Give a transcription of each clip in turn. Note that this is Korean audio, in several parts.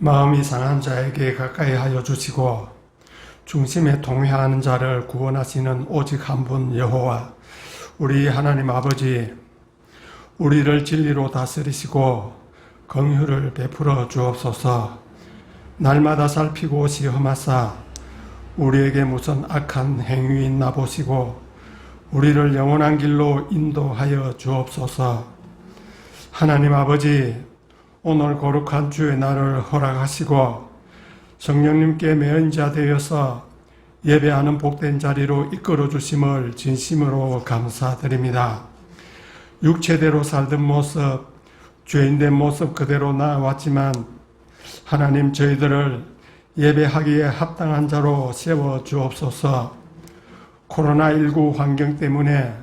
마음이 상한 자에게 가까이 하여 주시고 중심에 동행하는 자를 구원하시는 오직 한 분 여호와 우리 하나님 아버지, 우리를 진리로 다스리시고 긍휼을 베풀어 주옵소서. 날마다 살피고 시험하사 우리에게 무슨 악한 행위 있나 보시고 우리를 영원한 길로 인도하여 주옵소서. 하나님 아버지, 오늘 거룩한 주의 날을 허락하시고 성령님께 매언자 되어서 예배하는 복된 자리로 이끌어 주심을 진심으로 감사드립니다. 육체대로 살던 모습, 죄인된 모습 그대로 나왔지만 하나님, 저희들을 예배하기에 합당한 자로 세워 주옵소서. 코로나19 환경 때문에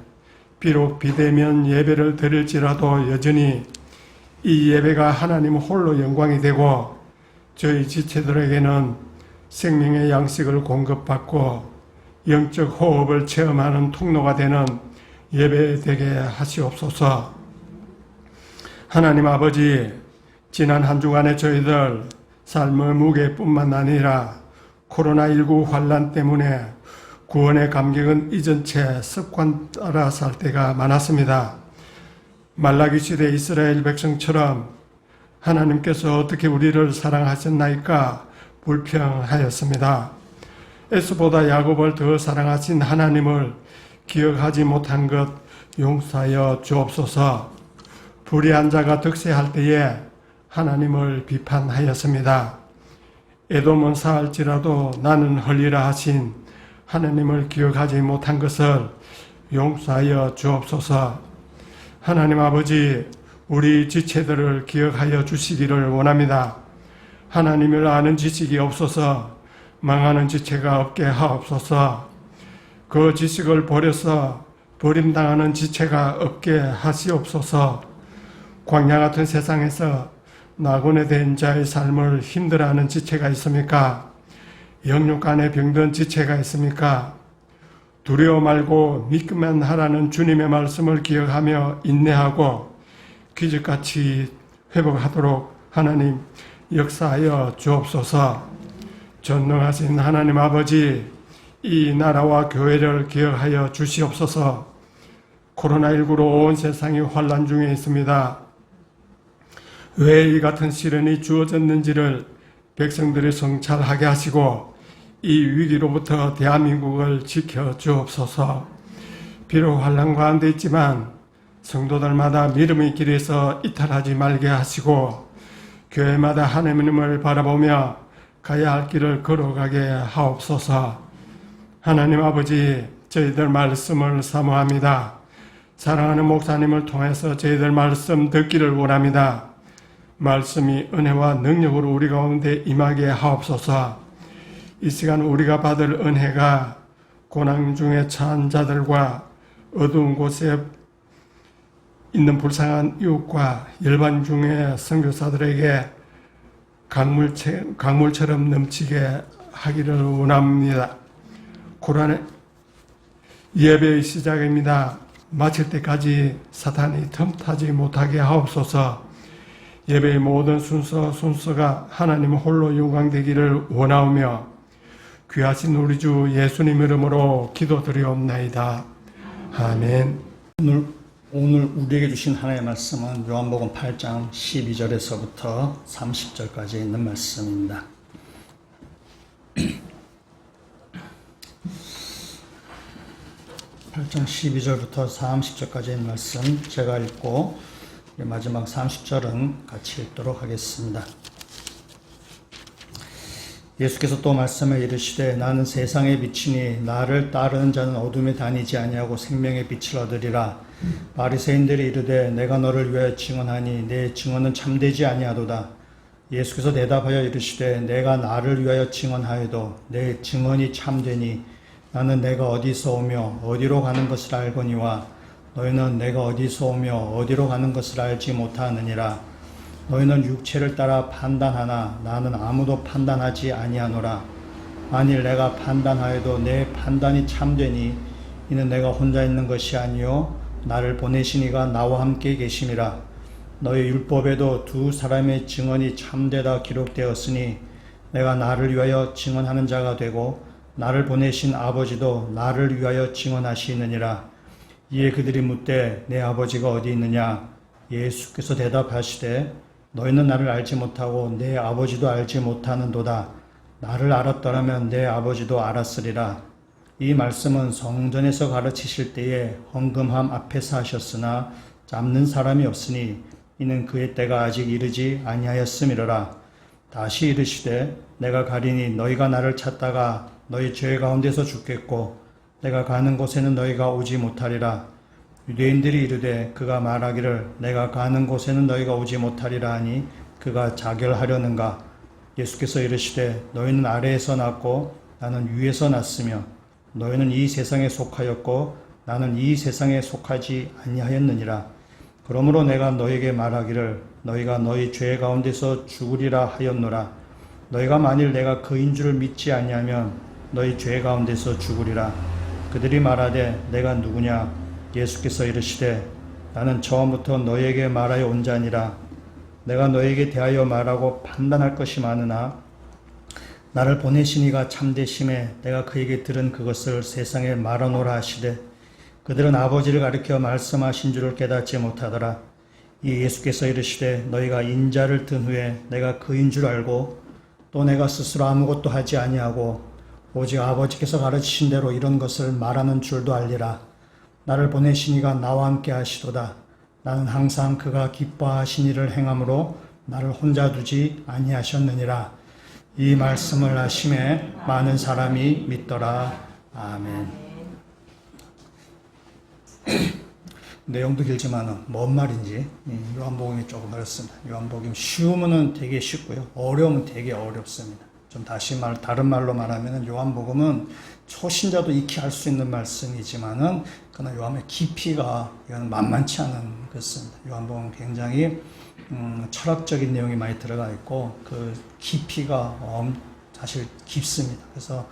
비록 비대면 예배를 드릴지라도 여전히 이 예배가 하나님 홀로 영광이 되고 저희 지체들에게는 생명의 양식을 공급받고 영적 호흡을 체험하는 통로가 되는 예배 되게 하시옵소서. 하나님 아버지, 지난 한 주간의 저희들 삶의 무게뿐만 아니라 코로나19 환란 때문에 구원의 감격은 잊은 채 습관 따라 살 때가 많았습니다. 말라기 시대 이스라엘 백성처럼 하나님께서 어떻게 우리를 사랑하셨나이까 불평하였습니다. 에스보다 야곱을 더 사랑하신 하나님을 기억하지 못한 것 용서하여 주옵소서. 불의한 자가 득세할 때에 하나님을 비판하였습니다. 에돔은 사할지라도 나는 헐리라 하신 하나님을 기억하지 못한 것을 용서하여 주옵소서. 하나님 아버지, 우리 지체들을 기억하여 주시기를 원합니다. 하나님을 아는 지식이 없어서 망하는 지체가 없게 하옵소서. 그 지식을 버려서 버림당하는 지체가 없게 하시옵소서. 광야 같은 세상에서 나그네 된 자의 삶을 힘들어하는 지체가 있습니까? 영육 안에 병든 지체가 있습니까? 두려워 말고 믿기만 하라는 주님의 말씀을 기억하며 인내하고 기적같이 회복하도록 하나님 역사하여 주옵소서. 전능하신 하나님 아버지, 이 나라와 교회를 기억하여 주시옵소서. 코로나19로 온 세상이 환란 중에 있습니다. 왜 이 같은 시련이 주어졌는지를 백성들이 성찰하게 하시고 이 위기로부터 대한민국을 지켜 주옵소서. 비록 환난 가운데 있지만 성도들마다 믿음의 길에서 이탈하지 말게 하시고 교회마다 하나님을 바라보며 가야 할 길을 걸어가게 하옵소서. 하나님 아버지, 저희들 말씀을 사모합니다. 사랑하는 목사님을 통해서 저희들 말씀 듣기를 원합니다. 말씀이 은혜와 능력으로 우리 가운데 임하게 하옵소서. 이 시간 우리가 받을 은혜가 고난 중에 처한 자들과 어두운 곳에 있는 불쌍한 이웃과 열반 중에 선교사들에게 강물처럼 넘치게 하기를 원합니다. 코로나 예배의 시작입니다. 마칠 때까지 사탄이 틈타지 못하게 하옵소서. 예배의 모든 순서가 하나님 홀로 영광되기를 원하오며 귀하신 우리 주 예수님 이름으로 기도드리옵나이다. 아멘. 오늘 우리에게 주신 하나님의 말씀은 요한복음 8장 12절에서부터 30절까지 있는 말씀입니다. 8장 12절부터 30절까지 있는 말씀 제가 읽고 마지막 30절은 같이 읽도록 하겠습니다. 예수께서 또 말씀을 이르시되 나는 세상의 빛이니 나를 따르는 자는 어둠에 다니지 아니하고 생명의 빛을 얻으리라. 바리새인들이 이르되 내가 너를 위하여 증언하니 내 증언은 참되지 아니하도다. 예수께서 대답하여 이르시되 내가 나를 위하여 증언하여도 내 증언이 참되니 나는 내가 어디서 오며 어디로 가는 것을 알거니와 너희는 내가 어디서 오며 어디로 가는 것을 알지 못하느니라. 너희는 육체를 따라 판단하나 나는 아무도 판단하지 아니하노라. 만일 내가 판단하여도 내 판단이 참되니 이는 내가 혼자 있는 것이 아니요 나를 보내신 이가 나와 함께 계심이라. 너희 율법에도 두 사람의 증언이 참되다 기록되었으니 내가 나를 위하여 증언하는 자가 되고 나를 보내신 아버지도 나를 위하여 증언하시느니라. 이에 그들이 묻되 내 아버지가 어디 있느냐? 예수께서 대답하시되 너희는 나를 알지 못하고 내 아버지도 알지 못하는도다. 나를 알았더라면 내 아버지도 알았으리라. 이 말씀은 성전에서 가르치실 때에 헌금함 앞에서 하셨으나 잡는 사람이 없으니 이는 그의 때가 아직 이르지 아니하였음이로라. 다시 이르시되 내가 가리니 너희가 나를 찾다가 너희 죄 가운데서 죽겠고 내가 가는 곳에는 너희가 오지 못하리라. 유대인들이 이르되 그가 말하기를 내가 가는 곳에는 너희가 오지 못하리라 하니 그가 자결하려는가. 예수께서 이르시되 너희는 아래에서 났고 나는 위에서 났으며 너희는 이 세상에 속하였고 나는 이 세상에 속하지 아니하였느니라. 그러므로 내가 너희에게 말하기를 너희가 너희 죄 가운데서 죽으리라 하였노라. 너희가 만일 내가 그인 줄을 믿지 아니하면 너희 죄 가운데서 죽으리라. 그들이 말하되 내가 누구냐? 예수께서 이르시되 나는 처음부터 너희에게 말하여 온 자니라. 내가 너희에게 대하여 말하고 판단할 것이 많으나 나를 보내신 이가 참되심에 내가 그에게 들은 그것을 세상에 말하노라 하시되 그들은 아버지를 가리켜 말씀하신 줄을 깨닫지 못하더라. 이 예수께서 이르시되 너희가 인자를 든 후에 내가 그인 줄 알고 또 내가 스스로 아무것도 하지 아니하고 오직 아버지께서 가르치신 대로 이런 것을 말하는 줄도 알리라. 나를 보내신 이가 나와 함께 하시도다. 나는 항상 그가 기뻐하신 일을 행함으로 나를 혼자 두지 아니하셨느니라. 이 말씀을 하심에 많은 사람이 믿더라. 아멘. 내용도 길지만 뭔 말인지 요한복음이 조금 어렵습니다. 요한복음 쉬우면 되게 쉽고요. 어려우면 되게 어렵습니다. 좀 다른 말로 말하면 요한복음은 초신자도 익히 알 수 있는 말씀이지만은 그러나 요한의 깊이가 이건 만만치 않은 것입니다. 요한복음은 굉장히 철학적인 내용이 많이 들어가 있고 그 깊이가 사실 깊습니다. 그래서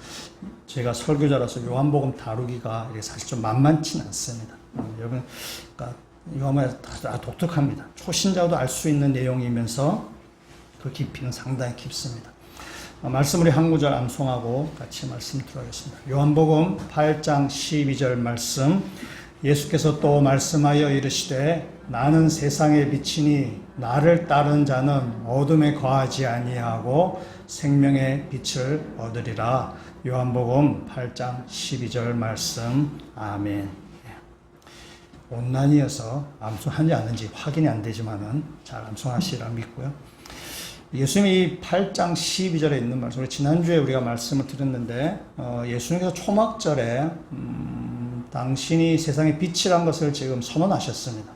제가 설교자라서 요한복음 다루기가 사실 좀 만만치는 않습니다. 여러분, 그러니까 요한복음이 다 독특합니다. 초신자도 알 수 있는 내용이면서 그 깊이는 상당히 깊습니다. 말씀 우리 한 구절 암송하고 같이 말씀 들어가겠습니다. 요한복음 8장 12절 말씀. 예수께서 또 말씀하여 이르시되 나는 세상의 빛이니 나를 따르는 자는 어둠에 거하지 아니하고 생명의 빛을 얻으리라. 요한복음 8장 12절 말씀. 아멘. 온난이어서 암송하지 않는지 확인이 안 되지만은 잘 암송하시리라 믿고요. 예수님이 8장 12절에 있는 말씀, 지난주에 우리가 말씀을 드렸는데 예수님께서 초막절에 당신이 세상의 빛이란 것을 지금 선언하셨습니다.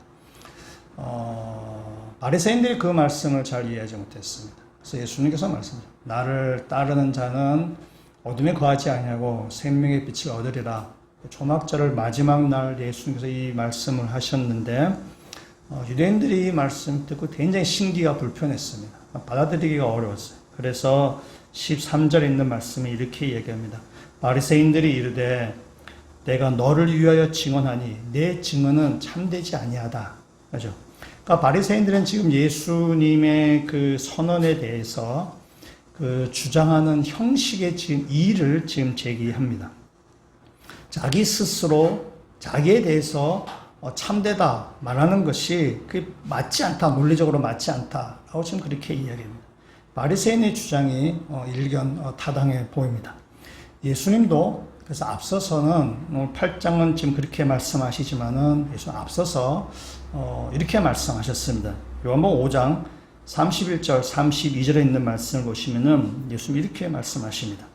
바리새인들이 그 말씀을 잘 이해하지 못했습니다. 그래서 예수님께서 말씀하셨습니다. 나를 따르는 자는 어둠에 거하지 아니하고 생명의 빛을 얻으리라. 초막절을 마지막 날 예수님께서 이 말씀을 하셨는데 유대인들이 이 말씀 듣고 굉장히 신기가 불편했습니다. 받아들이기가 어려웠어요. 그래서 13절에 있는 말씀이 이렇게 얘기합니다. 바리새인들이 이르되 내가 너를 위하여 증언하니 내 증언은 참되지 아니하다. 그죠? 그러니까 바리새인들은 지금 예수님의 그 선언에 대해서 그 주장하는 형식의 지금 이의를 지금 제기합니다. 자기 스스로 자기에 대해서 참되다 말하는 것이 그게 맞지 않다, 논리적으로 맞지 않다라고 지금 그렇게 이야기합니다. 바리새인의 주장이 일견 타당해 보입니다. 예수님도 그래서 앞서서는 8장은 지금 그렇게 말씀하시지만은 예수님 앞서서 이렇게 말씀하셨습니다. 요한복음 5장 31절, 32절에 있는 말씀을 보시면은 예수님 이렇게 말씀하십니다.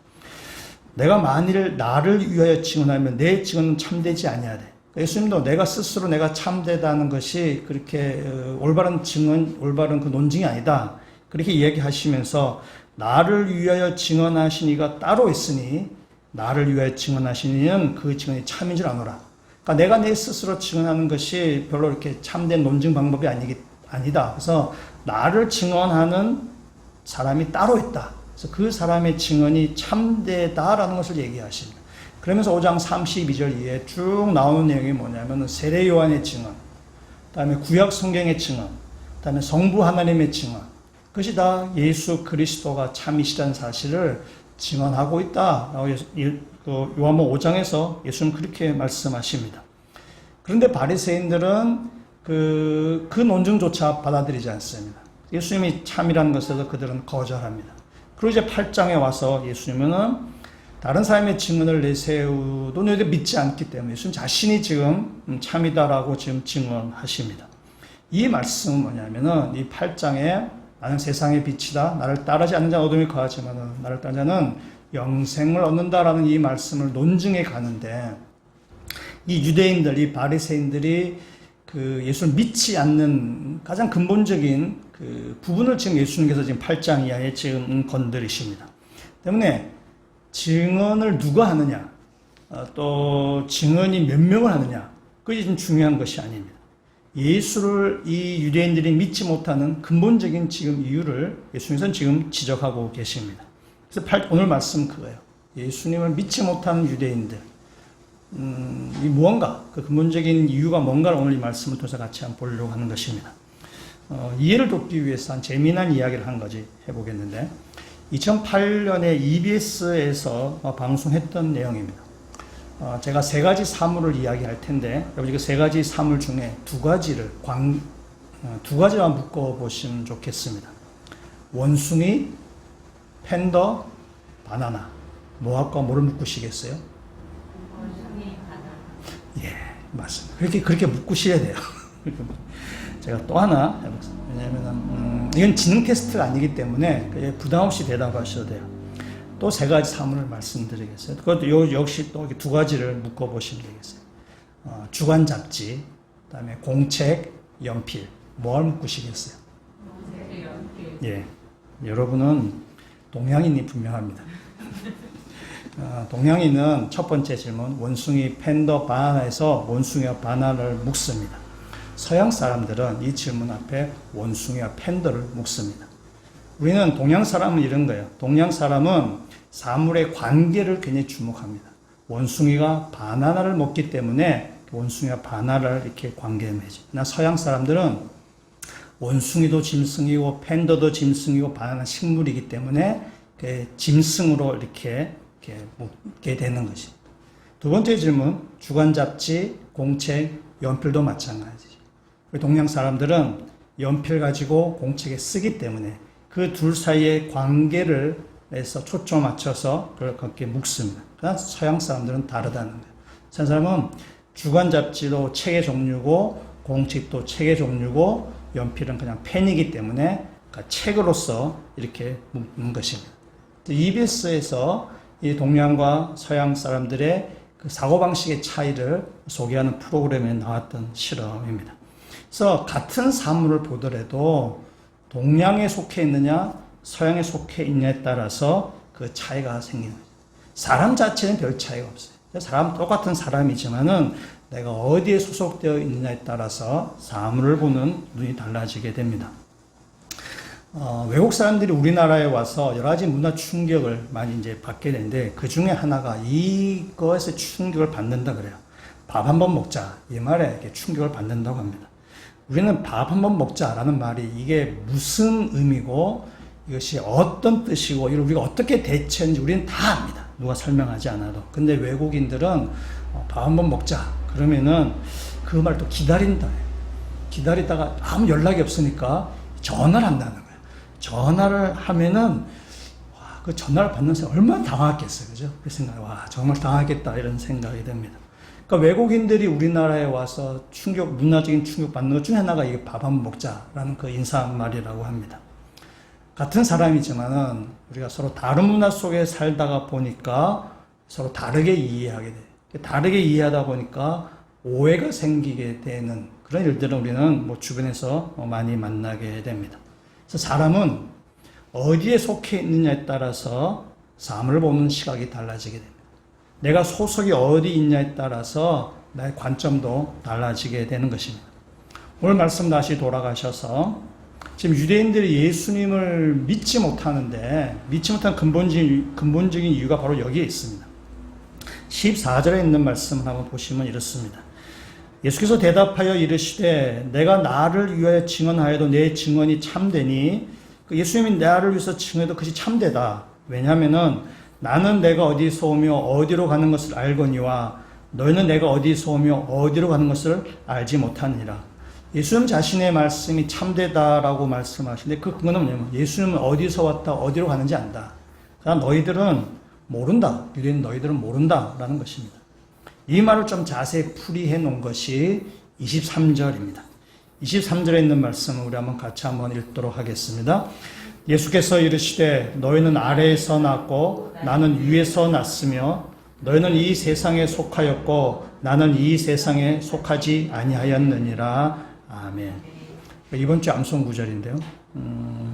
내가 만일 나를 위하여 증언하면 내 증언은 참되지 아니하되. 예수님도 내가 스스로 내가 참되다는 것이 그렇게 올바른 증언, 올바른 그 논증이 아니다. 그렇게 이야기하시면서 나를 위하여 증언하신 이가 따로 있으니 나를 위하여 증언하신 이는 그 증언이 참인 줄 아노라. 그러니까 내가 내 스스로 증언하는 것이 별로 이렇게 참된 논증 방법이 아니다. 그래서 나를 증언하는 사람이 따로 있다. 그래서 그 사람의 증언이 참되다라는 것을 얘기하십니다. 그러면서 5장 32절 이에 쭉 나오는 내용이 뭐냐면 세례 요한의 증언, 그다음에 구약 성경의 증언, 그다음에 성부 하나님의 증언. 그것이 다 예수 그리스도가 참이시라는 사실을 증언하고 있다라고 요한복음 5장에서 예수님 그렇게 말씀하십니다. 그런데 바리새인들은 그 논증조차 받아들이지 않습니다. 예수님이 참이라는 것에서 그들은 거절합니다. 그리고 이제 8장에 와서 예수님은 다른 사람의 증언을 내세우도 너희들 믿지 않기 때문에 예수님 자신이 지금 참이다라고 지금 증언하십니다. 이 말씀은 뭐냐면은 이 8장에 나는 세상의 빛이다. 나를 따르지 않는 자는 어둠에 거하지만은 나를 따르는 자는 영생을 얻는다라는 이 말씀을 논증해 가는데 이 유대인들, 이 바리새인들이 그 예수를 믿지 않는 가장 근본적인 그 부분을 지금 예수님께서 지금 8장 이하에 지금 건드리십니다. 때문에 증언을 누가 하느냐, 또 증언이 몇 명을 하느냐, 그것이 좀 중요한 것이 아닙니다. 예수를 이 유대인들이 믿지 못하는 근본적인 지금 이유를 예수님께서는 지금 지적하고 계십니다. 그래서 오늘 말씀 그거예요. 예수님을 믿지 못하는 유대인들, 이 무언가, 그 근본적인 이유가 뭔가를 오늘 이 말씀을 통해서 같이 한번 보려고 하는 것입니다. 이해를 돕기 위해서 한 재미난 이야기를 한 가지 해보겠는데, 2008년에 EBS에서 방송했던 내용입니다. 제가 세 가지 사물을 이야기할 텐데, 여러분 그 세 가지 사물 중에 두 가지만 묶어보시면 좋겠습니다. 원숭이, 팬더, 바나나. 뭐할까 뭐를 묶으시겠어요? 원숭이, 바나나. 예, 맞습니다. 그렇게 묶으셔야 돼요. 제가 또 하나 해보겠습니다. 왜냐하면, 이건 지능 테스트가 아니기 때문에 부담 없이 대답하셔도 돼요. 또 세 가지 사물을 말씀드리겠어요. 그것도 역시 또 두 가지를 묶어보시면 되겠어요. 주간 잡지, 그 다음에 공책, 연필. 뭘 묶으시겠어요? 연필. 예. 여러분은 동양인이 분명합니다. 동양인은 첫 번째 질문, 원숭이, 팬더, 바나나에서 원숭이와 바나나를 묶습니다. 서양 사람들은 이 질문 앞에 원숭이와 팬더를 묶습니다. 우리는 동양 사람은 이런 거예요. 동양 사람은 사물의 관계를 굉장히 주목합니다. 원숭이가 바나나를 먹기 때문에 원숭이와 바나나를 이렇게 관계를 맺어요. 나 서양 사람들은 원숭이도 짐승이고 팬더도 짐승이고 바나나 식물이기 때문에 짐승으로 이렇게 묶게 되는 것입니다. 두 번째 질문, 주간 잡지, 공책, 연필도 마찬가지죠. 우리 동양 사람들은 연필 가지고 공책에 쓰기 때문에 그 둘 사이의 관계를 해서 초점 맞춰서 그렇게 묶습니다. 그러나 서양 사람들은 다르다는 거예요. 서양 사람은 주간 잡지도 책의 종류고 공책도 책의 종류고 연필은 그냥 펜이기 때문에 책으로서 이렇게 묶는 것입니다. EBS에서 이 동양과 서양 사람들의 그 사고방식의 차이를 소개하는 프로그램에 나왔던 실험입니다. 그래서 같은 사물을 보더라도 동양에 속해 있느냐 서양에 속해 있느냐에 따라서 그 차이가 생기는 거죠. 사람 자체는 별 차이가 없어요. 똑같은 사람이지만은 내가 어디에 소속되어 있느냐에 따라서 사물을 보는 눈이 달라지게 됩니다. 외국 사람들이 우리나라에 와서 여러 가지 문화 충격을 많이 이제 받게 되는데 그 중에 하나가 이것에 충격을 받는다 그래요. 밥 한번 먹자. 이 말에 이렇게 충격을 받는다고 합니다. 우리는 밥 한번 먹자라는 말이 이게 무슨 의미고 이것이 어떤 뜻이고 이걸 우리가 어떻게 대처했는지 우리는 다 압니다. 누가 설명하지 않아도. 근데 외국인들은 밥 한번 먹자. 그러면은 그 말 또 기다린다. 기다리다가 아무 연락이 없으니까 전화를 한다는 거예요. 전화를 하면은 그 전화를 받는 사람 얼마나 당황했겠어요. 그죠? 그 생각에 정말 당황했겠다 이런 생각이 듭니다. 그러니까 외국인들이 우리나라에 와서 문화적인 충격 받는 것 중에 하나가 이게 밥 한번 먹자라는 그 인사말이라고 합니다. 같은 사람이지만은 우리가 서로 다른 문화 속에 살다가 보니까 서로 다르게 이해하게 돼요. 다르게 이해하다 보니까 오해가 생기게 되는 그런 일들은 우리는 주변에서 많이 만나게 됩니다. 그래서 사람은 어디에 속해 있느냐에 따라서 사물을 보는 시각이 달라지게 됩니다. 내가 소속이 어디 있냐에 따라서 나의 관점도 달라지게 되는 것입니다. 오늘 말씀 다시 돌아가셔서 지금 유대인들이 예수님을 믿지 못하는데 믿지 못한 근본적인 이유가 바로 여기에 있습니다. 14절에 있는 말씀을 한번 보시면 이렇습니다. 예수께서 대답하여 이르시되 내가 나를 위하여 증언하여도 내 증언이 참되니 예수님이 나를 위해서 증언해도 그것이 참되다. 왜냐하면은 나는 내가 어디서 오며 어디로 가는 것을 알거니와 너희는 내가 어디서 오며 어디로 가는 것을 알지 못하느니라. 예수님 자신의 말씀이 참되다라고 말씀하시는데 그 근거는 뭐냐면 예수님은 어디서 왔다 어디로 가는지 안다. 그러나 너희들은 모른다. 유대인 너희들은 모른다라는 것입니다. 이 말을 좀 자세히 풀이해 놓은 것이 23절입니다. 23절에 있는 말씀을 우리 같이 한번 읽도록 하겠습니다. 예수께서 이르시되 너희는 아래에서 났고 나는 위에서 났으며 너희는 이 세상에 속하였고 나는 이 세상에 속하지 아니하였느니라. 아멘. 이번 주 암송 구절인데요.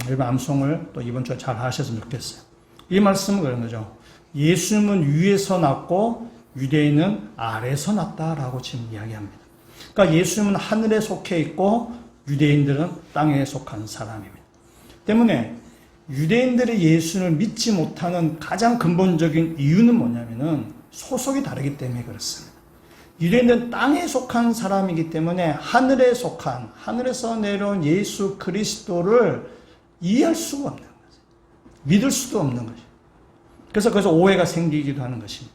일반 암송을 또 이번 주에 잘 하셨으면 좋겠어요. 이 말씀은 그런 거죠. 예수님은 위에서 났고 유대인은 아래에서 났다라고 지금 이야기합니다. 그러니까 예수님은 하늘에 속해 있고 유대인들은 땅에 속한 사람입니다. 때문에 유대인들이 예수를 믿지 못하는 가장 근본적인 이유는 뭐냐면은 소속이 다르기 때문에 그렇습니다. 유대인들은 땅에 속한 사람이기 때문에 하늘에 속한, 하늘에서 내려온 예수 그리스도를 이해할 수가 없는 거죠. 믿을 수도 없는 거죠. 그래서 거기서 오해가 생기기도 하는 것입니다.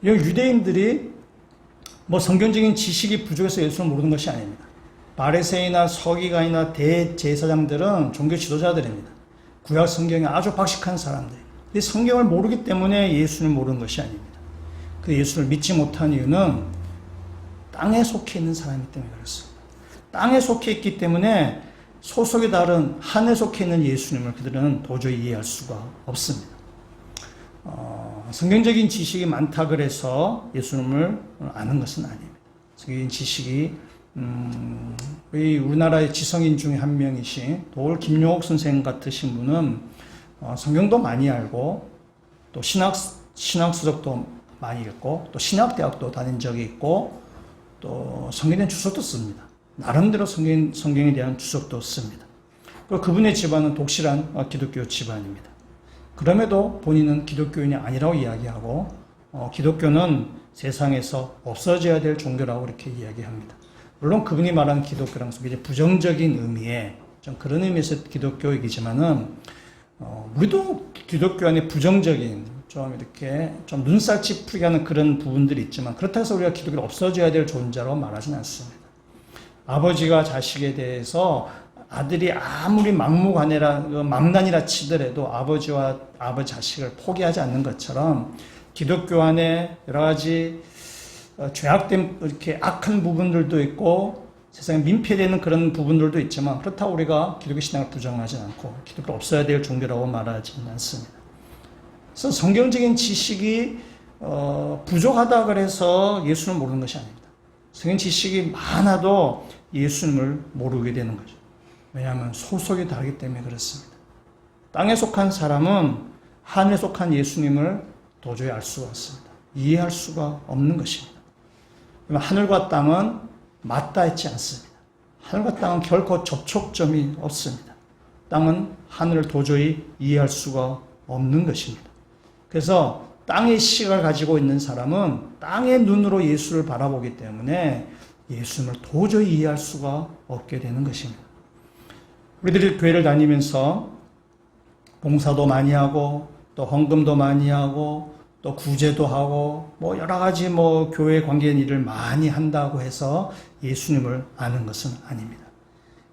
유대인들이 성경적인 지식이 부족해서 예수를 모르는 것이 아닙니다. 바리새인이나 서기관이나 대제사장들은 종교 지도자들입니다. 구약 성경에 아주 박식한 사람들. 이 성경을 모르기 때문에 예수를 모르는 것이 아닙니다. 그 예수를 믿지 못한 이유는 땅에 속해 있는 사람이기 때문에 그렇습니다. 땅에 속해 있기 때문에 소속이 다른 하늘에 속해 있는 예수님을 그들은 도저히 이해할 수가 없습니다. 성경적인 지식이 많다 그래서 예수님을 아는 것은 아닙니다. 성경적인 지식이 우리나라의 지성인 중에 한 명이신 도올 김용옥 선생 같으신 분은 성경도 많이 알고 또 신학수적도 많이 읽고 또 신학대학도 다닌 적이 있고 또 성경에 대한 주석도 씁니다. 나름대로 성경에 대한 주석도 씁니다. 그리고 그분의 집안은 독실한 기독교 집안입니다. 그럼에도 본인은 기독교인이 아니라고 이야기하고 기독교는 세상에서 없어져야 될 종교라고 이렇게 이야기합니다. 물론 그분이 말하는 기독교라는 것은 굉장히 부정적인 의미의 좀 그런 의미에서 기독교이지만은 우리도 기독교 안에 부정적인 좀 이렇게 좀 눈살 찌푸리게 하는 그런 부분들이 있지만 그렇다고 해서 우리가 기독교를 없어져야 될 존재라고 말하지는 않습니다. 아버지가 자식에 대해서 아들이 아무리 망난이라 치더라도 아버지와 아버지 자식을 포기하지 않는 것처럼 기독교 안에 여러 가지 죄악된 이렇게 악한 부분들도 있고 세상에 민폐되는 그런 부분들도 있지만 그렇다고 우리가 기독교 신앙을 부정하지 않고 기독교가 없어야 될 종교라고 말하지는 않습니다. 그래서 성경적인 지식이 부족하다 그래서 예수를 모르는 것이 아닙니다. 성경 지식이 많아도 예수님을 모르게 되는 거죠. 왜냐하면 소속이 다르기 때문에 그렇습니다. 땅에 속한 사람은 하늘에 속한 예수님을 도저히 알 수가 없습니다. 이해할 수가 없는 것입니다. 하늘과 땅은 맞닿아 있지 않습니다. 하늘과 땅은 결코 접촉점이 없습니다. 땅은 하늘을 도저히 이해할 수가 없는 것입니다. 그래서 땅의 시각을 가지고 있는 사람은 땅의 눈으로 예수를 바라보기 때문에 예수님을 도저히 이해할 수가 없게 되는 것입니다. 우리들이 교회를 다니면서 봉사도 많이 하고 또 헌금도 많이 하고 또 구제도 하고 여러 가지 교회에 관계된 일을 많이 한다고 해서 예수님을 아는 것은 아닙니다.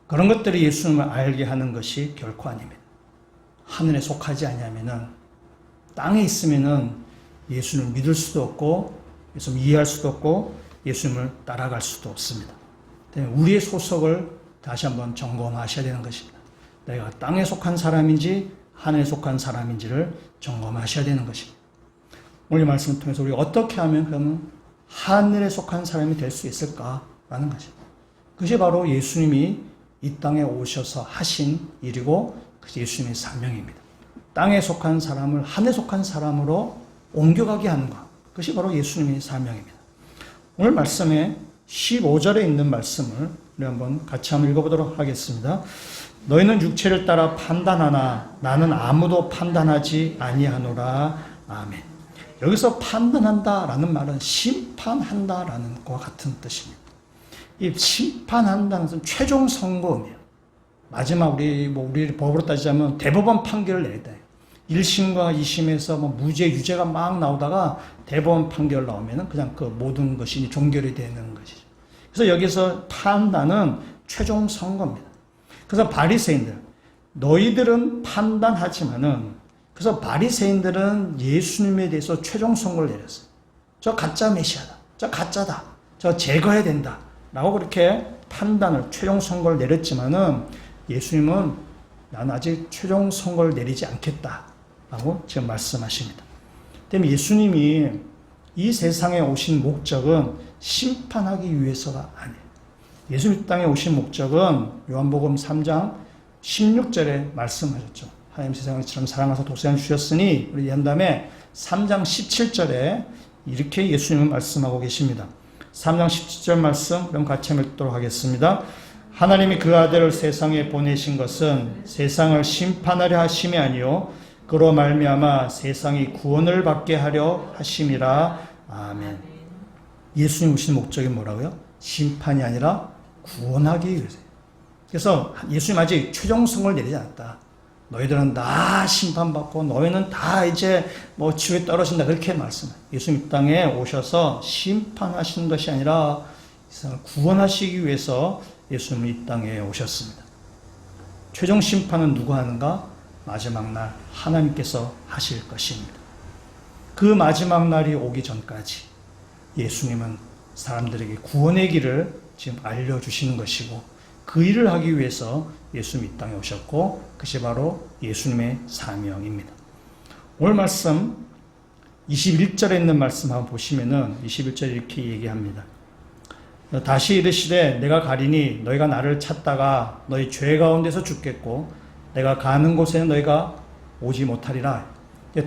그런 것들이 예수님을 알게 하는 것이 결코 아닙니다. 하늘에 속하지 아니하면은 땅에 있으면은 예수님을 믿을 수도 없고 예수님을 이해할 수도 없고 예수님을 따라갈 수도 없습니다. 우리의 소속을 다시 한번 점검하셔야 되는 것입니다. 내가 땅에 속한 사람인지 하늘에 속한 사람인지를 점검하셔야 되는 것입니다. 오늘 말씀을 통해서 우리가 어떻게 하면 그러면 하늘에 속한 사람이 될 수 있을까라는 것입니다. 그것이 바로 예수님이 이 땅에 오셔서 하신 일이고 그것이 예수님의 사명입니다. 땅에 속한 사람을 하늘에 속한 사람으로 옮겨가게 하는 것. 그것이 바로 예수님의 사명입니다. 오늘 말씀에 15절에 있는 말씀을 우리 한번 같이 한번 읽어보도록 하겠습니다. 너희는 육체를 따라 판단하나 나는 아무도 판단하지 아니하노라. 아멘. 여기서 판단한다라는 말은 심판한다라는 것과 같은 뜻입니다. 이 심판한다는 것은 최종 선고이에요. 마지막 우리 법으로 따지자면 대법원 판결을 내야 돼. 1심과 2심에서 무죄 유죄가 막 나오다가 대법원 판결 나오면은 그냥 그 모든 것이 종결이 되는 것이죠. 그래서 여기서 판단은 최종 선고입니다. 그래서 바리새인들, 너희들은 판단하지만은, 그래서 바리새인들은 예수님에 대해서 최종 선고를 내렸어요. 저 가짜 메시아다, 저 가짜다, 저 제거해야 된다 라고 그렇게 판단을, 최종 선고를 내렸지만은 예수님은 나는 아직 최종 선고를 내리지 않겠다 라고 지금 말씀하십니다. 때문에 예수님이 이 세상에 오신 목적은 심판하기 위해서가 아니에요. 예수님 이 땅에 오신 목적은 요한복음 3장 16절에 말씀하셨죠. 하나님 세상을 이처럼 사랑하사 독생자를 주셨으니, 우리 한 다음에 3장 17절에 이렇게 예수님은 말씀하고 계십니다. 3장 17절 말씀 그럼 같이 읽도록 하겠습니다. 하나님이 그 아들을 세상에 보내신 것은 세상을 심판하려 하심이 아니요 그로 말미암아 세상이 구원을 받게 하려 하심이라. 아멘. 예수님 오신 목적이 뭐라고요? 심판이 아니라 구원하기 위해서예요. 그래서 예수님 아직 최종 선고를 내리지 않았다. 너희들은 다 심판받고 너희는 다 이제 지옥에 떨어진다, 그렇게 말씀해요. 예수님 이 땅에 오셔서 심판하시는 것이 아니라 세상을 구원하시기 위해서 예수님은 이 땅에 오셨습니다. 최종 심판은 누가 하는가? 마지막 날 하나님께서 하실 것입니다. 그 마지막 날이 오기 전까지 예수님은 사람들에게 구원의 길을 지금 알려주시는 것이고, 그 일을 하기 위해서 예수님이 이 땅에 오셨고, 그것이 바로 예수님의 사명입니다. 오늘 말씀 21절에 있는 말씀 한번 보시면은 21절에 이렇게 얘기합니다. 다시 이르시되 내가 가리니 너희가 나를 찾다가 너희 죄 가운데서 죽겠고 내가 가는 곳에는 너희가 오지 못하리라.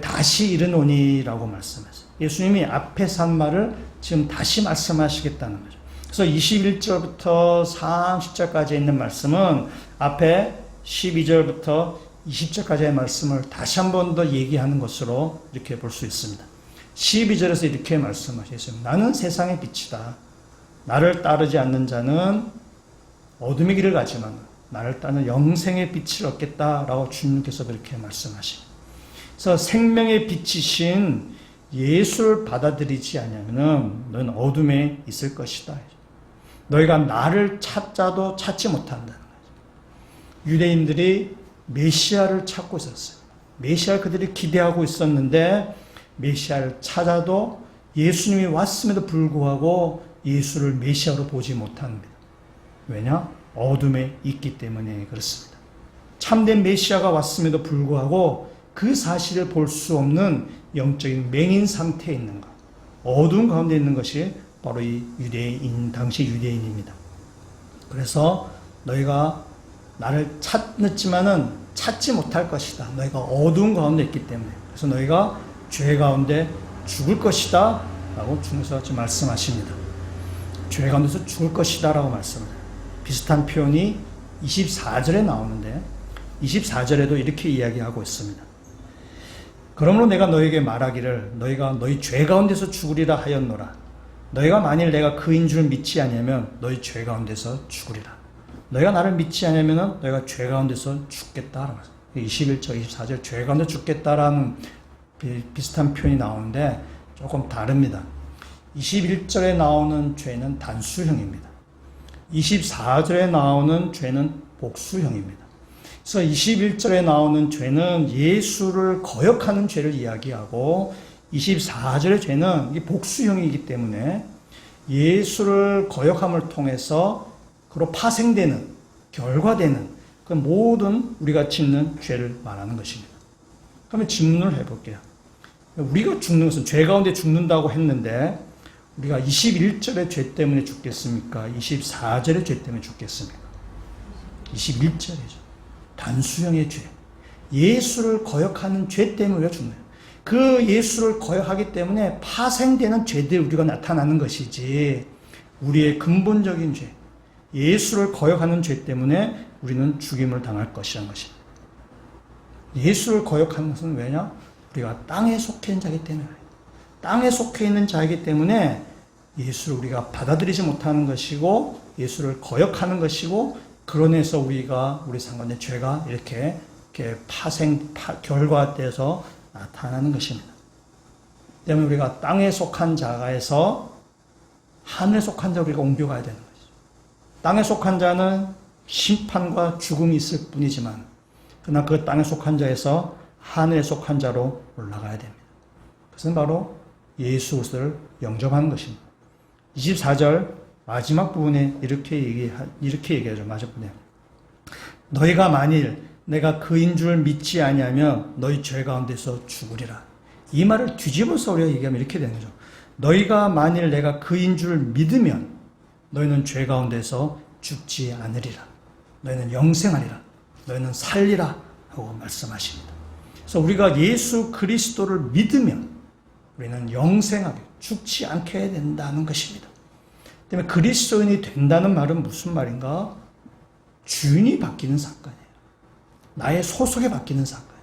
다시 이르노니라고 말씀하셨어요. 예수님이 앞에서 한 말을 지금 다시 말씀하시겠다는 거죠. 그래서 21절부터 30절까지 있는 말씀은 앞에 12절부터 20절까지의 말씀을 다시 한 번 더 얘기하는 것으로 이렇게 볼 수 있습니다. 12절에서 이렇게 말씀하셨어요. 나는 세상의 빛이다. 나를 따르지 않는 자는 어둠의 길을 가지만 나를 따르는 영생의 빛을 얻겠다라고 주님께서 그렇게 말씀하십니다. 그래서 생명의 빛이신 예수를 받아들이지 않으면 너는 어둠에 있을 것이다. 너희가 나를 찾자도 찾지 못한다는 거죠. 유대인들이 메시아를 찾고 있었어요. 메시아를 그들이 기대하고 있었는데 메시아를 찾아도 예수님이 왔음에도 불구하고 예수를 메시아로 보지 못합니다. 왜냐? 어둠에 있기 때문에 그렇습니다. 참된 메시아가 왔음에도 불구하고 그 사실을 볼 수 없는 영적인 맹인 상태에 있는 것, 어두운 가운데 있는 것이 바로 이 유대인, 당시 유대인입니다. 그래서 너희가 나를 찾지만은 찾지 못할 것이다. 너희가 어두운 가운데 있기 때문에. 그래서 너희가 죄 가운데 죽을 것이다 라고 주님께서 지금 말씀하십니다. 죄 가운데서 죽을 것이다 라고 말씀합니다. 비슷한 표현이 24절에 나오는데 24절에도 이렇게 이야기하고 있습니다. 그러므로 내가 너에게 말하기를 너희가 너희 죄 가운데서 죽으리라 하였노라. 너희가 만일 내가 그인 줄 믿지 않으면 너희 죄 가운데서 죽으리라. 너희가 나를 믿지 않으면 너희가 죄 가운데서 죽겠다. 21절, 24절 죄 가운데 죽겠다라는 비슷한 표현이 나오는데 조금 다릅니다. 21절에 나오는 죄는 단수형입니다. 24절에 나오는 죄는 복수형입니다. 그래서 21절에 나오는 죄는 예수를 거역하는 죄를 이야기하고 24절의 죄는 복수형이기 때문에 예수를 거역함을 통해서 그로 파생되는, 결과되는 그 모든 우리가 짓는 죄를 말하는 것입니다. 그러면 질문을 해볼게요. 우리가 죽는 것은 죄 가운데 죽는다고 했는데 우리가 21절의 죄 때문에 죽겠습니까? 24절의 죄 때문에 죽겠습니까? 21절이죠. 단수형의 죄. 예수를 거역하는 죄 때문에 우리가 죽는 거예요. 그 예수를 거역하기 때문에 파생되는 죄들이 우리가 나타나는 것이지 우리의 근본적인 죄, 예수를 거역하는 죄 때문에 우리는 죽임을 당할 것이라는 것입니다. 예수를 거역하는 것은 왜냐? 우리가 땅에 속해 있는 자이기 때문에 땅에 속해 있는 자이기 때문에 예수를 우리가 받아들이지 못하는 것이고 예수를 거역하는 것이고 그러면서 우리 상관의 죄가 이렇게 결과돼서 나타나는 것입니다. 때문에 우리가 땅에 속한 자가에서 하늘에 속한 자로 우리가 옮겨가야 되는 것이죠. 땅에 속한 자는 심판과 죽음이 있을 뿐이지만 그러나 그 땅에 속한 자에서 하늘에 속한 자로 올라가야 됩니다. 그것은 바로 예수 그리스도를 영접하는 것입니다. 24절 마지막 부분에 이렇게 얘기하죠. 마지막 부분에 너희가 만일 내가 그인 줄 믿지 아니하면 너희 죄 가운데서 죽으리라. 이 말을 뒤집어서 우리가 얘기하면 이렇게 되는 거죠. 너희가 만일 내가 그인 줄 믿으면 너희는 죄 가운데서 죽지 않으리라. 너희는 영생하리라. 너희는 살리라 하고 말씀하십니다. 그래서 우리가 예수 그리스도를 믿으면 우리는 영생하게 죽지 않게 된다는 것입니다. 때문에 그리스도인이 된다는 말은 무슨 말인가? 주인이 바뀌는 사건이에요. 나의 소속이 바뀌는 사건이에요.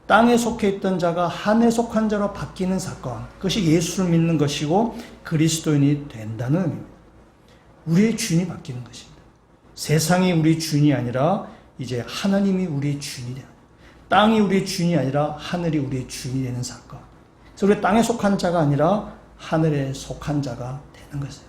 땅에 속해 있던 자가 하늘에 속한 자로 바뀌는 사건. 그것이 예수를 믿는 것이고 그리스도인이 된다는 의미입니다. 우리의 주인이 바뀌는 것입니다. 세상이 우리 주인이 아니라 이제 하나님이 우리의 주인이 되는 거예요. 땅이 우리의 주인이 아니라 하늘이 우리의 주인이 되는 사건. 그래서 우리 땅에 속한 자가 아니라 하늘에 속한 자가 되는 것이에요.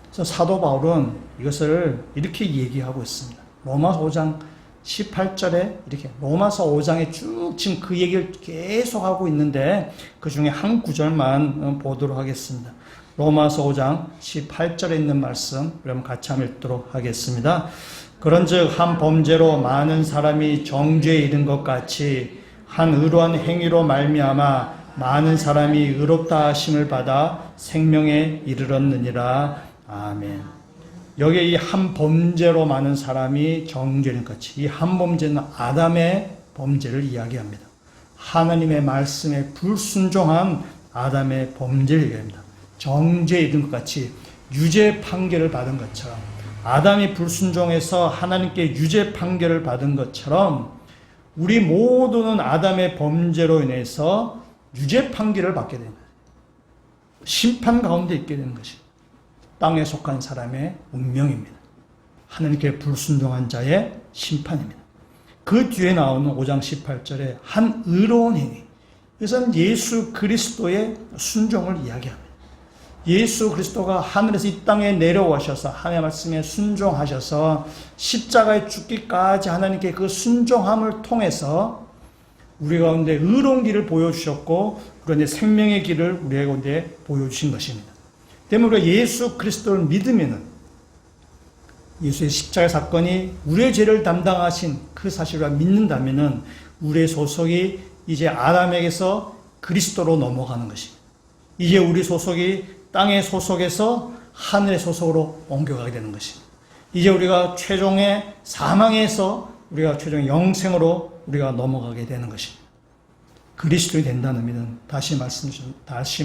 그래서 사도 바울은 이것을 이렇게 얘기하고 있습니다. 로마서 5장 18절에 이렇게 로마서 5장에 쭉 지금 그 얘기를 계속하고 있는데 그 중에 한 구절만 보도록 하겠습니다. 로마서 5장 18절에 있는 말씀 그럼 같이 한번 읽도록 하겠습니다. 그런즉 한 범죄로 많은 사람이 정죄에 이른 것 같이 한 의로한 행위로 말미암아 많은 사람이 의롭다 하심을 받아 생명에 이르렀느니라. 아멘. 여기에 이 한 범죄로 많은 사람이 정죄는 같이 이 한 범죄는 아담의 범죄를 이야기합니다. 하나님의 말씀에 불순종한 아담의 범죄를 얘기합니다. 정죄에 이른 것 같이 유죄 판결을 받은 것처럼 아담이 불순종해서 하나님께 유죄 판결을 받은 것처럼 우리 모두는 아담의 범죄로 인해서 유죄 판결을 받게 됩니다. 심판 가운데 있게 되는 것입니다. 땅에 속한 사람의 운명입니다. 하나님께 불순종한 자의 심판입니다. 그 뒤에 나오는 5장 18절에 한 의로운 행위. 이것은 예수 그리스도의 순종을 이야기합니다. 예수 그리스도가 하늘에서 이 땅에 내려오셔서 하나님의 말씀에 순종하셔서 십자가에 죽기까지 하나님께 그 순종함을 통해서 우리 가운데 의로운 길을 보여주셨고 그런데 생명의 길을 우리 가운데 보여주신 것입니다. 때문에 우리가 예수 그리스도를 믿으면은 예수의 십자가 사건이 우리의 죄를 담당하신 그 사실을 믿는다면은 우리의 소속이 이제 아담에게서 그리스도로 넘어가는 것입니다. 이제 우리 소속이 땅의 소속에서 하늘의 소속으로 옮겨가게 되는 것입니다. 이제 우리가 최종의 사망에서 우리가 최종의 영생으로 우리가 넘어가게 되는 것입니다. 그리스도이 된다는 의미는 다시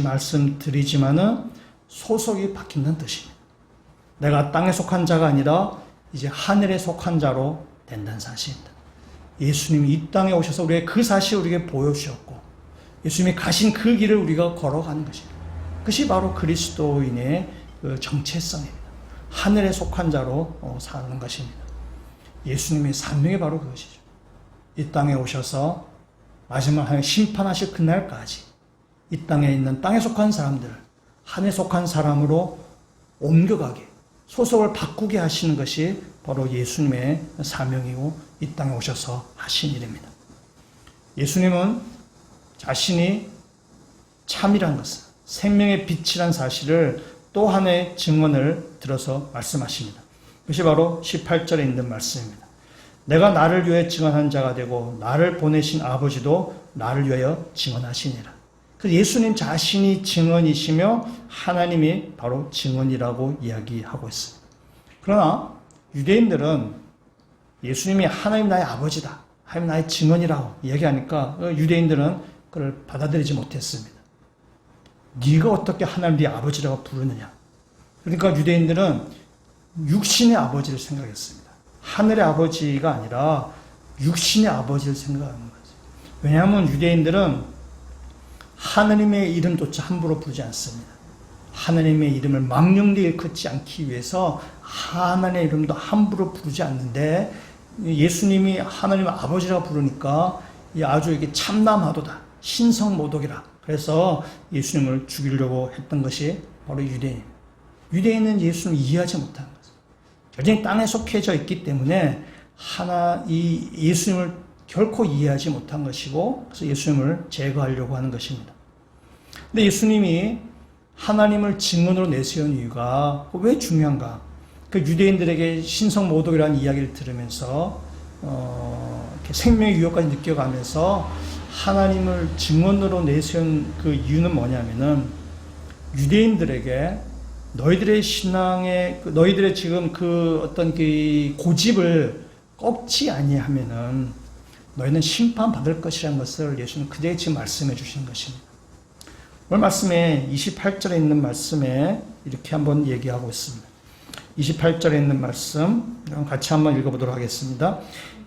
말씀드리지만은 소속이 바뀐다는 뜻입니다. 내가 땅에 속한 자가 아니라 이제 하늘에 속한 자로 된다는 사실입니다. 예수님이 이 땅에 오셔서 우리의 그 사실을 우리에게 보여주셨고 예수님이 가신 그 길을 우리가 걸어가는 것입니다. 그것이 바로 그리스도인의 그 정체성입니다. 하늘에 속한 자로 사는 것입니다. 예수님의 사명이 바로 그것이죠. 이 땅에 오셔서 마지막 심판하실 그날까지 이 땅에 있는 땅에 속한 사람들을 하늘에 속한 사람으로 옮겨가게 소속을 바꾸게 하시는 것이 바로 예수님의 사명이고 이 땅에 오셔서 하신 일입니다. 예수님은 자신이 참이란 것은 생명의 빛이란 사실을 또 하나의 증언을 들어서 말씀하십니다. 그것이 바로 18절에 있는 말씀입니다. 내가 나를 위해 증언한 자가 되고 나를 보내신 아버지도 나를 위하여 증언하시니라. 그 예수님 자신이 증언이시며 하나님이 바로 증언이라고 이야기하고 있습니다. 그러나 유대인들은 예수님이 하나님 나의 아버지다, 하나님 나의 증언이라고 이야기하니까 유대인들은 그걸 받아들이지 못했습니다. 네가 어떻게 하나님 네 아버지라고 부르느냐. 그러니까 유대인들은 육신의 아버지를 생각했습니다. 하늘의 아버지가 아니라 육신의 아버지를 생각하는 거죠. 왜냐하면 유대인들은 하나님의 이름조차 함부로 부르지 않습니다. 하나님의 이름을 망령되이 일컫지 않기 위해서 하나님의 이름도 함부로 부르지 않는데, 예수님이 하나님의 아버지라 부르니까 아주 이게 참남하도다, 신성모독이라, 그래서 예수님을 죽이려고 했던 것이 바로 유대인입니다. 유대인은 예수님을 이해하지 못하는 거죠. 여전히 땅에 속해져 있기 때문에 이 예수님을 결코 이해하지 못한 것이고, 그래서 예수님을 제거하려고 하는 것입니다. 근데 예수님이 하나님을 증언으로 내세운 이유가 왜 중요한가? 그 유대인들에게 신성모독이라는 이야기를 들으면서 이렇게 생명의 유혹까지 느껴가면서 하나님을 증언으로 내세운 그 이유는 뭐냐면은, 유대인들에게 너희들의 신앙의 너희들의 지금 그 어떤 그 고집을 꺾지 아니하면은 너희는 심판받을 것이라는 것을 예수님은 그대로 지금 말씀해 주신 것입니다. 오늘 말씀에 28절에 있는 말씀에 이렇게 한번 얘기하고 있습니다. 28절에 있는 말씀 같이 한번 읽어보도록 하겠습니다.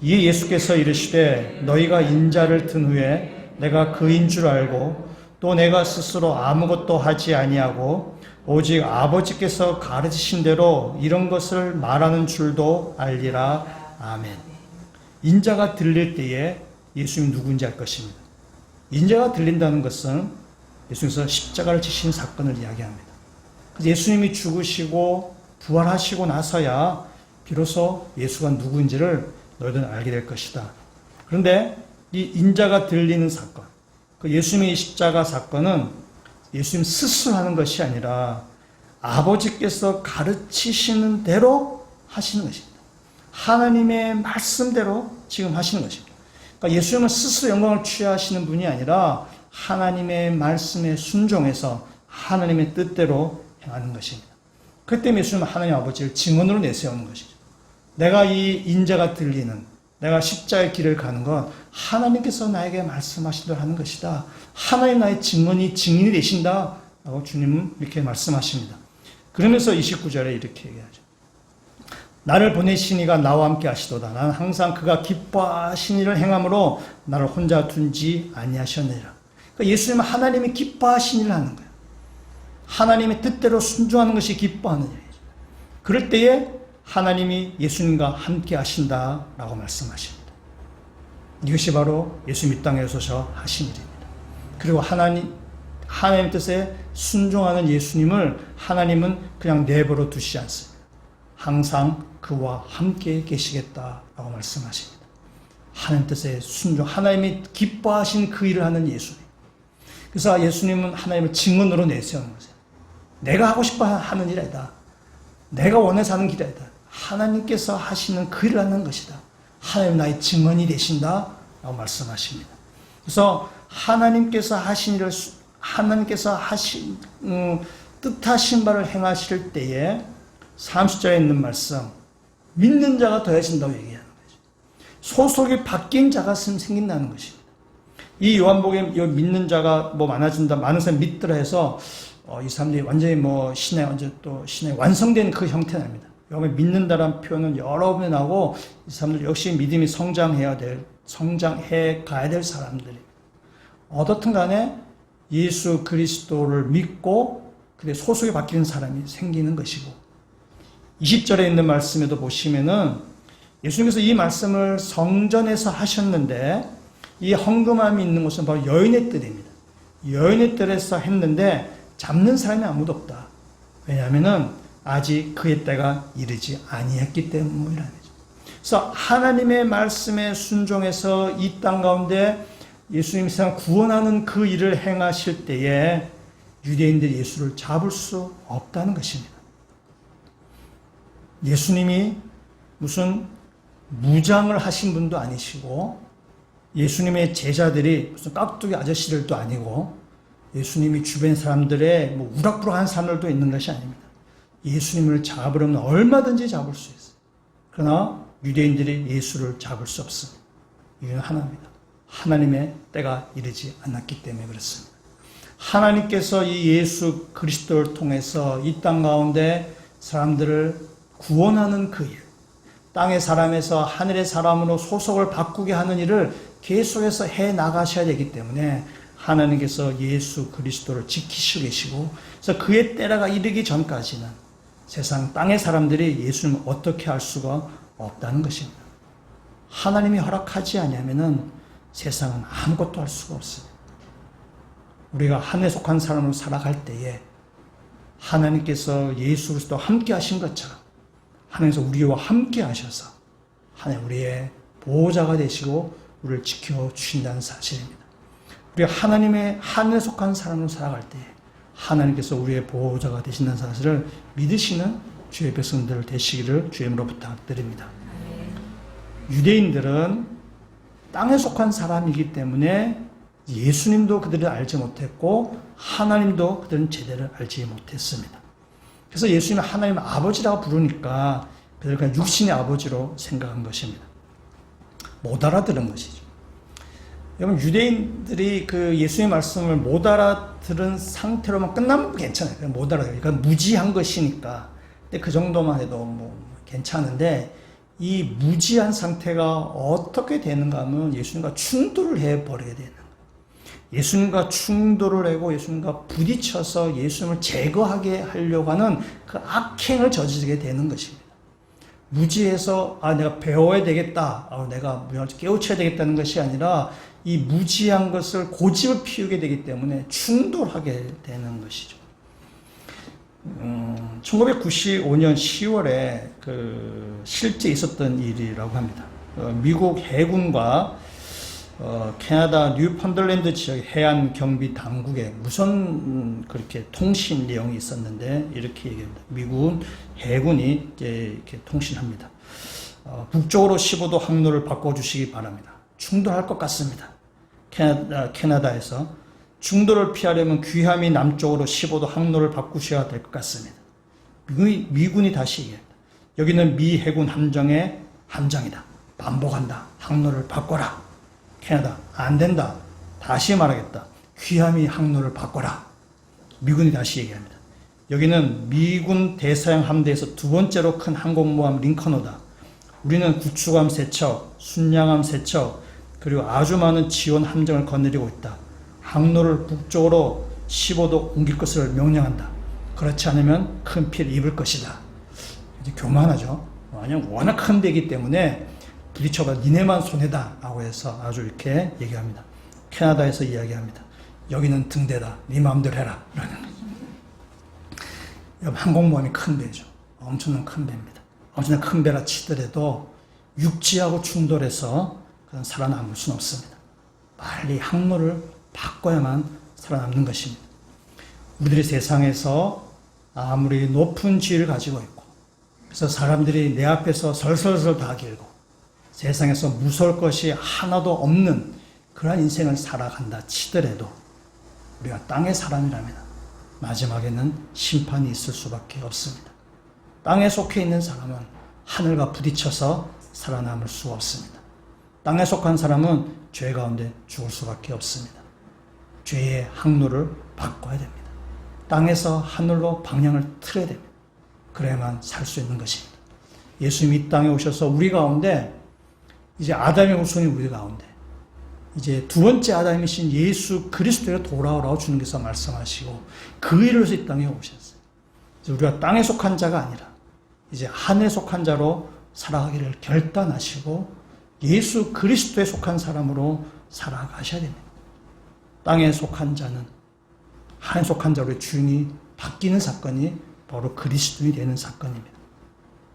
이에 예수께서 이르시되 너희가 인자를 든 후에 내가 그인 줄 알고 또 내가 스스로 아무것도 하지 아니하고 오직 아버지께서 가르치신 대로 이런 것을 말하는 줄도 알리라. 아멘. 인자가 들릴 때에 예수님이 누구인지 알 것입니다. 인자가 들린다는 것은 예수님께서 십자가를 지신 사건을 이야기합니다. 그래서 예수님이 죽으시고 부활하시고 나서야 비로소 예수가 누구인지를 너희들은 알게 될 것이다. 그런데 이 인자가 들리는 사건, 그 예수님의 십자가 사건은 예수님 스스로 하는 것이 아니라 아버지께서 가르치시는 대로 하시는 것입니다. 하나님의 말씀대로 지금 하시는 것입니다. 그러니까 예수님은 스스로 영광을 취하시는 분이 아니라 하나님의 말씀에 순종해서 하나님의 뜻대로 행하는 것입니다. 그 때문에 예수님은 하나님 아버지를 증언으로 내세우는 것이죠. 내가 이 인자가 들리는, 내가 십자가의 길을 가는 건 하나님께서 나에게 말씀하신 대로 하는 것이다. 하나님 나의 증인이 되신다. 라고 주님은 이렇게 말씀하십니다. 그러면서 29절에 이렇게 얘기하죠. 나를 보내신 이가 나와 함께 하시도다. 나는 항상 그가 기뻐하신 일을 행함으로 나를 혼자 둔지 아니하셨느니라. 그러니까 예수님은 하나님이 기뻐하신 일을 하는 거예요. 하나님의 뜻대로 순종하는 것이 기뻐하는 일이죠. 그럴 때에 하나님이 예수님과 함께 하신다라고 말씀하십니다. 이것이 바로 예수님 이 땅에 오셔서 하신 일입니다. 그리고 하나님의 뜻에 순종하는 예수님을 하나님은 그냥 내버려 두시지 않습니다. 항상 그와 함께 계시겠다라고 말씀하십니다. 하나님 뜻에 순종, 하나님이 기뻐하신 그 일을 하는 예수님. 그래서 예수님은 하나님을 증언으로 내세우는 거죠. 내가 하고 싶어 하는 일이 아니다. 내가 원해서 하는 길이 아니다. 하나님께서 하시는 그 일을 하는 것이다. 하나님 나의 증언이 되신다 라고 말씀하십니다. 그래서 하나님께서 하신 일을, 하나님께서 뜻하신 바를 행하실 때에 30절에 있는 말씀, 믿는 자가 더해진다고 얘기하는 거죠. 소속이 바뀐 자가 생긴다는 것입니다. 이 요한복음에 믿는 자가 많아진다, 많은 사람이 믿더라 해서 이 사람들이 완전히 신의 완성된 그 형태랍니다. 요한복음에 믿는다라는 표현은 여러 번 나오고, 이 사람들 역시 믿음이 성장해 가야 될 사람들입니다. 어떻든 간에 예수 그리스도를 믿고 그게 소속이 바뀌는 사람이 생기는 것이고, 20절에 있는 말씀에도 보시면은 예수님께서 이 말씀을 성전에서 하셨는데, 이 헌금함이 있는 곳은 바로 여인의 뜰입니다. 여인의 뜰에서 했는데 잡는 사람이 아무도 없다. 왜냐하면은 아직 그의 때가 이르지 아니했기 때문이라는 거죠. 그래서 하나님의 말씀에 순종해서 이 땅 가운데 예수님 세상 구원하는 그 일을 행하실 때에 유대인들이 예수를 잡을 수 없다는 것입니다. 예수님이 무슨 무장을 하신 분도 아니시고, 예수님의 제자들이 무슨 깍두기 아저씨들도 아니고, 예수님이 주변 사람들의 우락부락한 사람들도 있는 것이 아닙니다. 예수님을 잡으려면 얼마든지 잡을 수 있어요. 그러나 유대인들이 예수를 잡을 수 없습니다. 이유는 하나입니다. 하나님의 때가 이르지 않았기 때문에 그렇습니다. 하나님께서 이 예수 그리스도를 통해서 이 땅 가운데 사람들을 구원하는 그 일, 땅의 사람에서 하늘의 사람으로 소속을 바꾸게 하는 일을 계속해서 해 나가셔야 되기 때문에 하나님께서 예수 그리스도를 지키시고 계시고, 그래서 그의 때가 이르기 전까지는 세상 땅의 사람들이 예수님을 어떻게 알 수가 없다는 것입니다. 하나님이 허락하지 아니하면은 세상은 아무것도 할 수가 없습니다. 우리가 하늘에 속한 사람으로 살아갈 때에 하나님께서 예수 그리스도 함께 하신 것처럼 하나님께서 우리와 함께 하셔서 하나님 우리의 보호자가 되시고 우리를 지켜주신다는 사실입니다. 우리가 하나님의 하늘에 속한 사람으로 살아갈 때에 하나님께서 우리의 보호자가 되신다는 사실을 믿으시는 주의 백성들 되시기를 주님으로 부탁드립니다. 유대인들은 땅에 속한 사람이기 때문에 예수님도 그들을 알지 못했고 하나님도 그들은 제대로 알지 못했습니다. 그래서 예수님을 하나님의 아버지라고 부르니까 그들은 그냥 육신의 아버지로 생각한 것입니다. 못 알아들은 것이죠. 여러분, 유대인들이 그 예수님의 말씀을 못 알아들은 상태로만 끝나면 괜찮아요. 그냥 못 알아들어요. 그러니까 무지한 것이니까. 근데 그 정도만 해도 뭐 괜찮은데, 이 무지한 상태가 어떻게 되는가 하면 예수님과 충돌을 해버리게 되는 거예요. 예수님과 충돌을 하고 예수님과 부딪혀서 예수님을 제거하게 하려고 하는 그 악행을 저지르게 되는 것입니다. 무지해서 내가 배워야 되겠다, 내가 깨우쳐야 되겠다는 것이 아니라 이 무지한 것을 고집을 피우게 되기 때문에 충돌하게 되는 것이죠. 1995년 10월에 실제 있었던 일이라고 합니다. 미국 해군과 캐나다 뉴펀들랜드 지역 해안 경비 당국에 무선 그렇게 통신 내용이 있었는데 이렇게 얘기합니다. 미국 해군이 이렇게 통신합니다. 북쪽으로 15도 항로를 바꿔주시기 바랍니다. 충돌할 것 같습니다. 캐나다에서 충돌을 피하려면 귀함이 남쪽으로 15도 항로를 바꾸셔야 될 것 같습니다. 미군이 다시 얘기합니다. 여기는 미 해군 함정의 함정이다. 반복한다. 항로를 바꿔라. 캐나다, 안 된다. 다시 말하겠다. 귀함이 항로를 바꿔라. 미군이 다시 얘기합니다. 여기는 미군 대서양 함대에서 두 번째로 큰 항공모함 링컨호다. 우리는 구축함 3척, 순양함 3척, 그리고 아주 많은 지원 함정을 거느리고 있다. 항로를 북쪽으로 15도 옮길 것을 명령한다. 그렇지 않으면 큰 피해를 입을 것이다. 이제 교만하죠. 워낙 큰 데이기 때문에 부딪혀봐 니네만 손해다 라고 해서 아주 이렇게 얘기합니다. 캐나다에서 이야기합니다. 여기는 등대다. 네 마음대로 해라. 라는 거죠. 항공모함이 큰 배죠. 엄청난 큰 배입니다. 엄청난 큰 배라 치더라도 육지하고 충돌해서 그건 살아남을 수는 없습니다. 빨리 항로를 바꿔야만 살아남는 것입니다. 우리들이 세상에서 아무리 높은 지위를 가지고 있고, 그래서 사람들이 내 앞에서 설설설 다 길고, 세상에서 무서울 것이 하나도 없는 그러한 인생을 살아간다 치더라도 우리가 땅의 사람이라면 마지막에는 심판이 있을 수밖에 없습니다. 땅에 속해 있는 사람은 하늘과 부딪혀서 살아남을 수 없습니다. 땅에 속한 사람은 죄 가운데 죽을 수밖에 없습니다. 죄의 항로를 바꿔야 됩니다. 땅에서 하늘로 방향을 틀어야 됩니다. 그래야만 살 수 있는 것입니다. 예수님이 이 땅에 오셔서 우리 가운데 이제 아담의 후손이 우리 가운데 이제 두 번째 아담이신 예수 그리스도로 돌아오라고 주님께서 말씀하시고 그 일을 위해서 이 땅에 오셨어요. 이제 우리가 땅에 속한 자가 아니라 이제 하늘에 속한 자로 살아가기를 결단하시고 예수 그리스도에 속한 사람으로 살아가셔야 됩니다. 땅에 속한 자는 하늘에 속한 자로 주인이 바뀌는 사건이 바로 그리스도인이 되는 사건입니다.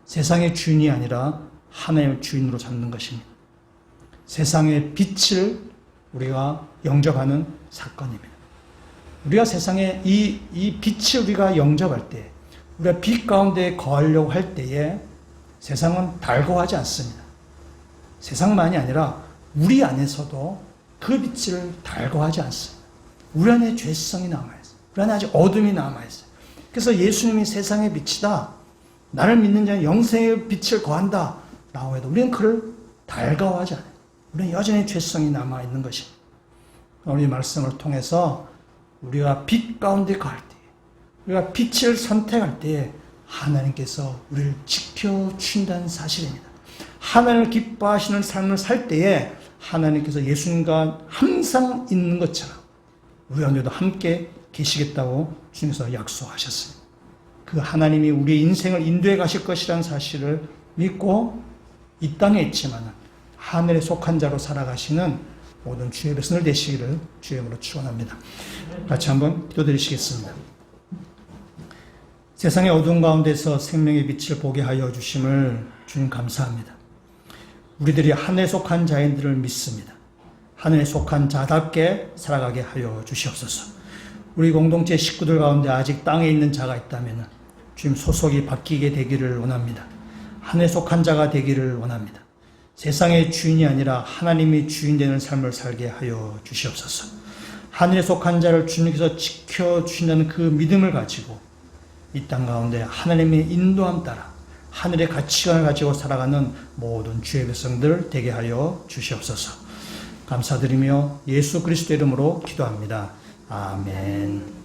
세상의 주인이 아니라 하나님의 주인으로 잡는 것입니다. 세상의 빛을 우리가 영접하는 사건입니다. 우리가 세상에 이 빛을 우리가 영접할 때, 우리가 빛 가운데 거하려고 할 때에 세상은 달고하지 않습니다. 세상만이 아니라 우리 안에서도 그 빛을 달고하지 않습니다. 우리 안에 죄성이 남아있어요. 우리 안에 아직 어둠이 남아있어요. 그래서 예수님이 세상의 빛이다. 나를 믿는 자는 영생의 빛을 거한다. 라고 해도 우리는 그를 달가워하지 않아요. 우리는 여전히 죄성이 남아있는 것입니다. 우리 말씀을 통해서 우리가 빛 가운데 거할 때, 우리가 빛을 선택할 때 하나님께서 우리를 지켜주신다는 사실입니다. 하나님을 기뻐하시는 삶을 살 때에 하나님께서 예수님과 항상 있는 것처럼 우리 가운데도 함께 계시겠다고 주님께서 약속하셨습니다. 그 하나님이 우리의 인생을 인도해 가실 것이라는 사실을 믿고 이 땅에 있지만 하늘에 속한 자로 살아가시는 모든 주의 백성들 되시기를 주의 이름으로 축원합니다. 같이 한번 기도드리시겠습니다. 세상의 어두운 가운데서 생명의 빛을 보게 하여 주심을 주님 감사합니다. 우리들이 하늘에 속한 자인들을 믿습니다. 하늘에 속한 자답게 살아가게 하여 주시옵소서. 우리 공동체 식구들 가운데 아직 땅에 있는 자가 있다면 주님 소속이 바뀌게 되기를 원합니다. 하늘에 속한 자가 되기를 원합니다. 세상의 주인이 아니라 하나님이 주인 되는 삶을 살게 하여 주시옵소서. 하늘에 속한 자를 주님께서 지켜주신다는 그 믿음을 가지고 이 땅 가운데 하나님의 인도함 따라 하늘의 가치관을 가지고 살아가는 모든 주의 백성들 되게 하여 주시옵소서. 감사드리며 예수 그리스도 이름으로 기도합니다. 아멘.